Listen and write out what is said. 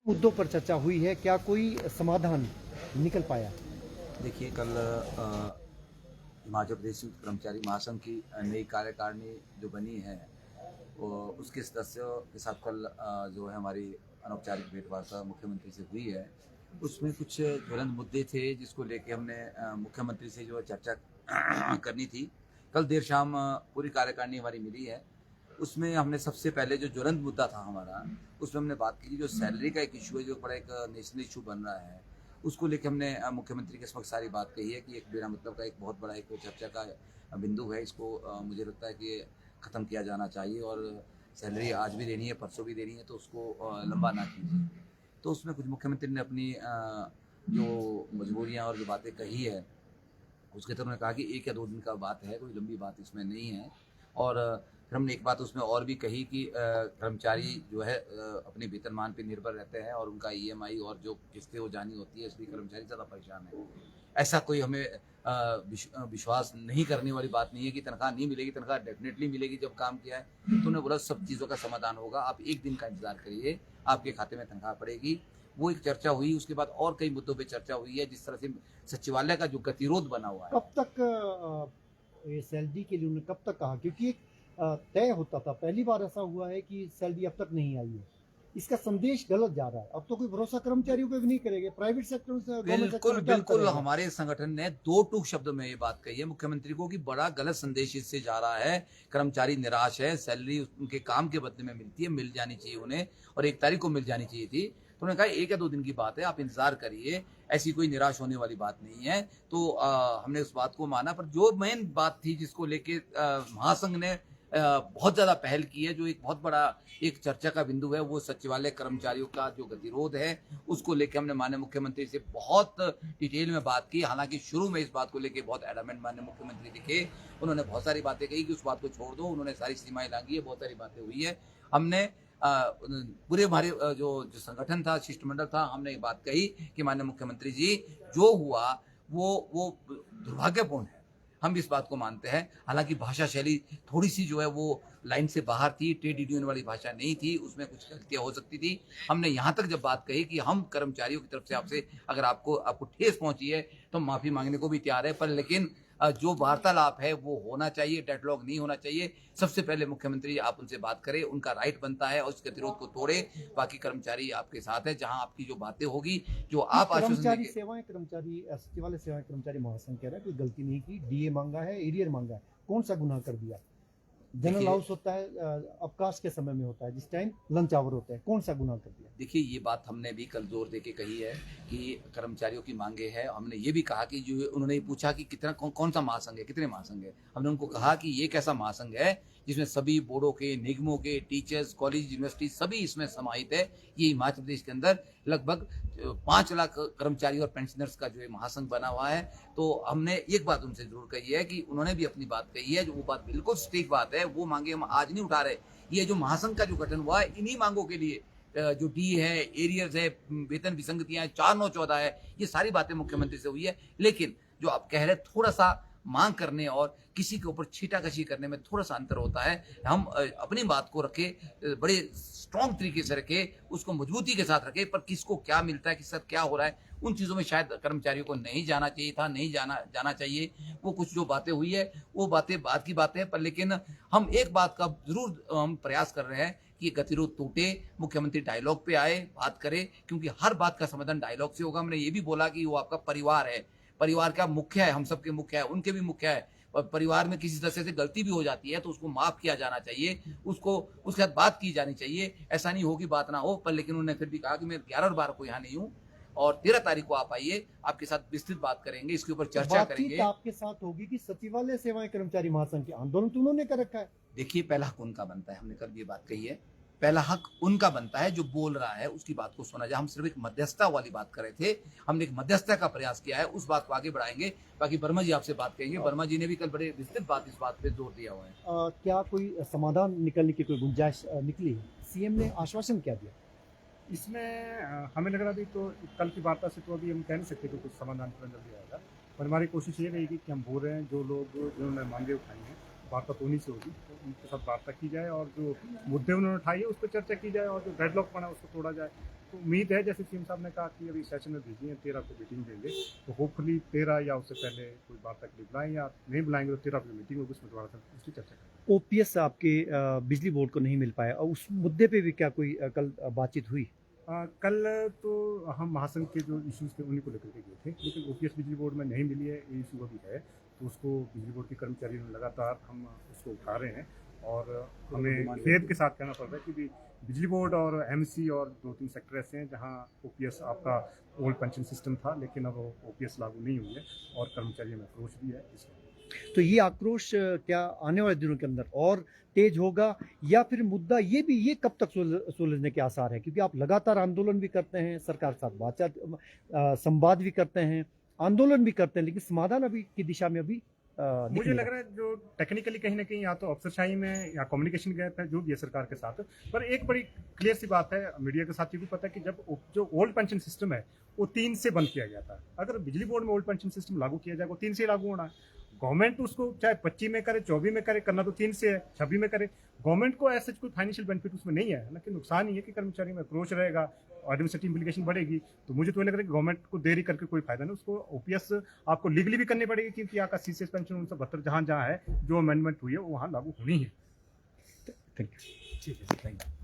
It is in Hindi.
मुद्दों पर चर्चा हुई है, क्या कोई समाधान निकल पाया? देखिए कल हिमाचल प्रदेश संयुक्त कर्मचारी महासंघ की नई कार्यकारिणी जो बनी है वो उसके सदस्यों के साथ कल जो है हमारी अनौपचारिक भेंटवार्ता मुख्यमंत्री से हुई है। उसमें कुछ ज्वलंत मुद्दे थे जिसको लेके हमने मुख्यमंत्री से जो है चर्चा करनी थी। कल देर शाम पूरी कार्यकारिणी हमारी मिली है। उसमें हमने सबसे पहले जो ज्वलंत मुद्दा था हमारा, उसमें हमने बात की जो सैलरी का एक इशू है जो बड़ा एक नेशनल इशू बन रहा है, उसको लेके हमने मुख्यमंत्री के समक्ष सारी बात कही है कि एक बिना मतलब का एक बहुत बड़ा एक चर्चा का बिंदु है। इसको मुझे लगता है कि ख़त्म किया जाना चाहिए और सैलरी आज भी देनी है, परसों भी देनी है, तो उसको लंबा ना कीजिए। तो उसमें कुछ मुख्यमंत्री ने अपनी जो मजबूरियाँ और जो बातें कही है उसके तरफ उन्होंने कहा कि 1 या 2 दिन का बात है, कोई लंबी बात इसमें नहीं है। और फिर हमने एक बात उसमें और भी कही कि कर्मचारी जो है अपने वेतनमान पे निर्भर रहते हैं और उनका ईएमआई और जो किस्तें वो जानी होती है, इसलिए कर्मचारी ज़्यादा परेशान है। ऐसा कोई हमें विश्वास नहीं करने वाली बात नहीं है कि तनख्वाह नहीं मिलेगी, तनख्वाह डेफ़िनेटली मिलेगी जब काम किया है। तो उन्होंने बोला सब चीज़ों का समाधान होगा, आप 1 दिन का इंतज़ार करिए, आपके खाते में तनख्वाह पड़ेगी। वो एक चर्चा हुई, उसके बाद और कई मुद्दों पे चर्चा हुई है, जिस तरह से सचिवालय का जो गतिरोध बना हुआ है। कब तक ये सैलरी के लिए उन्होंने कब तक कहा? क्योंकि एक तय होता था, पहली बार ऐसा हुआ है कि सैलरी अब तक नहीं आई है। इसका संदेश गलत जा रहा है। अब तो कोई भरोसा कर्मचारियों पे भी नहीं करेंगे। प्राइवेट सेक्टर से, गवर्नमेंट सेक्टर बिल्कुल, में क्या बिल्कुल करेगा? हमारे संगठन ने 2 टूक शब्द में ये बात कही है मुख्यमंत्री को कि बड़ा गलत संदेश इससे जा रहा है, कर्मचारी निराश है, सैलरी उनके काम के बदले में मिलती है, मिल जानी चाहिए उन्हें और 1 तारीख को मिल जानी चाहिए थी। तो उन्होंने कहा 1 या 2 दिन की बात है, आप इंतज़ार करिए, ऐसी कोई निराश होने वाली बात नहीं है। तो हमने उस बात को माना, पर जो मेन बात थी जिसको लेके महासंघ ने बहुत ज़्यादा पहल की है, जो एक बहुत बड़ा एक चर्चा का बिंदु है, वो सचिवालय कर्मचारियों का जो गतिरोध है, उसको लेके हमने माननीय मुख्यमंत्री से बहुत डिटेल में बात की। हालाँकि शुरू में इस बात को लेके बहुत एडमेंट माननीय मुख्यमंत्री दिखे। उन्होंने बहुत सारी बातें कही कि उस बात को छोड़ दो, उन्होंने सारी सीमाएँ लांघी है, बहुत सारी बातें हुई है। हमने पूरे हमारे जो संगठन था, शिष्टमंडल था, हमने ये बात कही कि माननीय मुख्यमंत्री जी, जो हुआ वो दुर्भाग्यपूर्ण है। हम इस बात को मानते हैं। हालाँकि भाषा शैली थोड़ी-सी जो है वो लाइन से बाहर थी, ट्रेड यूनियन वाली भाषा नहीं थी, उसमें कुछ गलतियाँ हो सकती थी। हमने यहाँ तक जब बात कही कि हम कर्मचारियों की तरफ से आपसे अगर आपको ठेस पहुँची है, तो हम माफ़ी माँगने को भी तैयार हैं, पर लेकिन जो वार्तालाप है वो होना चाहिए, डेडलॉक नहीं होना चाहिए। सबसे पहले मुख्यमंत्री आप उनसे बात करें, उनका राइट बनता है और उस गतिरोध को तोड़े। बाकी कर्मचारी आपके साथ हैं, जहाँ आपकी जो बातें होगी, जो ये आप आश्वासन कर्मचारी देंगे। सेवाएँ कर्मचारी सचिवालय सेवाएँ कर्मचारी महासंघ कह रहा है कोई गलती नहीं की, डीए माँगा है, एरियर माँगा है। कौन-सा गुनाह कर दिया? जनरल देखिए हाउस होता है अवकाश के समय में होता है, जिस टाइम लंच आवर होते हैं। कौन-सा गुनाह कर दिया? देखिए, ये बात हमने भी कल ज़ोर देके कही है कि कर्मचारियों की माँगें हैं। हमने ये भी कहा कि जो उन्होंने ये पूछा कि कितना कौन-सा महासंघ है, कितने महासंघ हैं? हमने उनको कहा कि ये एक ऐसा महासंघ है, जिसमें सभी बोर्डों के, निगमों के, टीचर्स, कॉलेज, यूनिवर्सिटी सभी इसमें समाहित है। ये हिमाचल प्रदेश के अंदर लगभग 5 लाख कर्मचारी और पेंशनर्स का जो ये महासंघ बना हुआ है। तो हमने एक बात उनसे ज़रूर कही है कि उन्होंने भी अपनी बात कही है, जो वो बात बिल्कुल सटीक बात है, वो माँगे हम आज नहीं उठा रहे। ये जो महासंघ का जो गठन हुआ है, इन्हीं माँगों के लिए जो डी है, एरियर्स है, वेतन विसंगतियाँ हैं, 4-9-14 है, ये सारी बातें मुख्यमंत्री से हुई है। लेकिन जो आप कह रहे हैं थोड़ा-सा माँग करने और किसी के ऊपर छींटाकशी करने में थोड़ा-सा अंतर होता है। हम अपनी बात को रखें, बड़े स्ट्रॉन्ग तरीके से रखें, उसको मजबूती के साथ रखें, पर किसको क्या मिलता है, किसके साथ क्या हो रहा है, उन चीज़ों में शायद कर्मचारियों को नहीं जाना चाहिए था, नहीं जाना चाहिए। वो कुछ जो बातें हुई है, वो बातें बाद की बातें हैं, पर लेकिन हम एक बात का ज़रूर हम प्रयास कर रहे हैं कि गतिरोध टूटे, मुख्यमंत्री डायलॉग पे आए, बात करे, क्योंकि हर बात का समाधान डायलॉग से होगा। हमने ये भी बोला कि वो आपका परिवार है, परिवार का मुख्य है, हम सबके मुख्य है, उनके भी मुख्य है। और परिवार में किसी सदस्य से गलती भी हो जाती है, तो उसको माफ़ किया जाना चाहिए, उसको उसके साथ बात की जानी चाहिए। ऐसा नहीं हो कि बात ना हो, पर लेकिन उन्होंने फिर भी कहा कि मैं 11 और 12 को यहाँ नहीं हूँ और 13 तारीख को आप आइए, आपके साथ विस्तृत बात करेंगे, इसके ऊपर तो चर्चा बातचीत करेंगे। आपके साथ होगी कि सचिवालय सेवाएँ कर्मचारी महासंघ के आंदोलन तो उन्होंने कर रखा है। देखिए, पहला हक उनका बनता है, हमने कल ये बात कही है। पहला हक उनका बनता है, जो बोल रहा है उसकी बात को सुना जाए। हम सिर्फ़ एक मध्यस्थता वाली बात कर रहे थे, हमने एक मध्यस्थता का प्रयास किया है, उस बात को आगे बढ़ाएँगे। बाकी वर्मा जी आपसे बात करेंगे, वर्मा जी ने भी कल बड़े विस्तृत इस बात पे जोर दिया हुआ है। क्या कोई समाधान निकलने की कोई गुंजाइश निकली है? सीएम ने आश्वासन क्या दिया? इसमें हमें लग रहा अभी तो कल की वार्ता से तो अभी हम कह नहीं सकते कि कुछ समाधान इतना जल्दी आएगा, पर हमारी कोशिश ये रहेगी कि हम बोल रहे हैं जो लोग जिन्होंने मांगे उठाई हैं, वार्ता तो उन्हीं से होगी, तो उनके साथ वार्ता की जाए और जो मुद्दे उन्होंने उठाए हैं उस पर चर्चा की जाए और जो डेडलॉक बना है उसको तोड़ा जाए। तो उम्मीद है जैसे सीएम साहब ने कहा कि अभी सेशन में भेजी है, 13 को मीटिंग देंगे, तो होपफुली 13 या उससे पहले कोई बात तक नहीं बुलाएं, या नहीं बुलाएंगे तो 13 की मीटिंग होगी, उसमें दोबारा से उसकी चर्चा करेंगे। ओपीएस आपके बिजली बोर्ड को नहीं मिल पाया और उस मुद्दे पे भी क्या कोई कल बातचीत हुई? कल तो हम महासंघ के जो इश्यूज थे उन्हीं को लेकर के गए थे, लेकिन ओपीएस बिजली बोर्ड में नहीं मिली है, ये इशू अभी है, तो उसको बिजली बोर्ड के कर्मचारियों ने लगातार हम उसको उठा रहे हैं, और हमें खेद के साथ कहना पड़ रहा है कि बिजली बोर्ड और एमसी और 2-3 सेक्टर ऐसे हैं जहां ओपीएस आपका ओल्ड पेंशन सिस्टम था, लेकिन अब ओपीएस लागू नहीं हुई है और कर्मचारियों में आक्रोश भी है इसमें। तो ये आक्रोश क्या आने वाले दिनों के अंदर और तेज होगा, या फिर मुद्दा ये कब तक सुलझने के आसार है? क्योंकि आप लगातार आंदोलन भी करते हैं, सरकार के साथ बातचीत संवाद भी करते हैं, आंदोलन भी करते हैं, लेकिन समाधान अभी की दिशा में अभी मुझे लग रहा है जो टेक्निकली कहीं ना कहीं या तो अफसरशाही में या कम्युनिकेशन गैप है जो भी है सरकार के साथ, पर एक बड़ी क्लियर सी बात है, मीडिया के साथ ये भी पता है कि जब जो ओल्ड पेंशन सिस्टम है वो 3 से बंद किया गया था, अगर बिजली बोर्ड में ओल्ड पेंशन सिस्टम लागू किया जाए वो 3 से लागू होना है। गवर्नमेंट उसको चाहे 25 में करे, 24 में करे, करना तो 3 से है, 26 में करे, गवर्नमेंट को ऐसा कोई फाइनेंशियल बेनिफिट उसमें नहीं है, लेकिन नुकसान ही है कि कर्मचारी में अप्रोच रहेगा, एडमिनिस्ट्रेटिव इम्प्लीकेशन बढ़ेगी, तो मुझे तो ये लग रहा है कि गवर्नमेंट को देरी करके कोई फायदा नहीं, उसको ओपीएस आपको लीगली भी करनी पड़ेगी, क्योंकि आपका सीसीएस पेंशन 1972 जहाँ है जो अमेंडमेंट हुई है वो वहाँ लागू होनी है। Thank you. ठीक है, थैंक यू।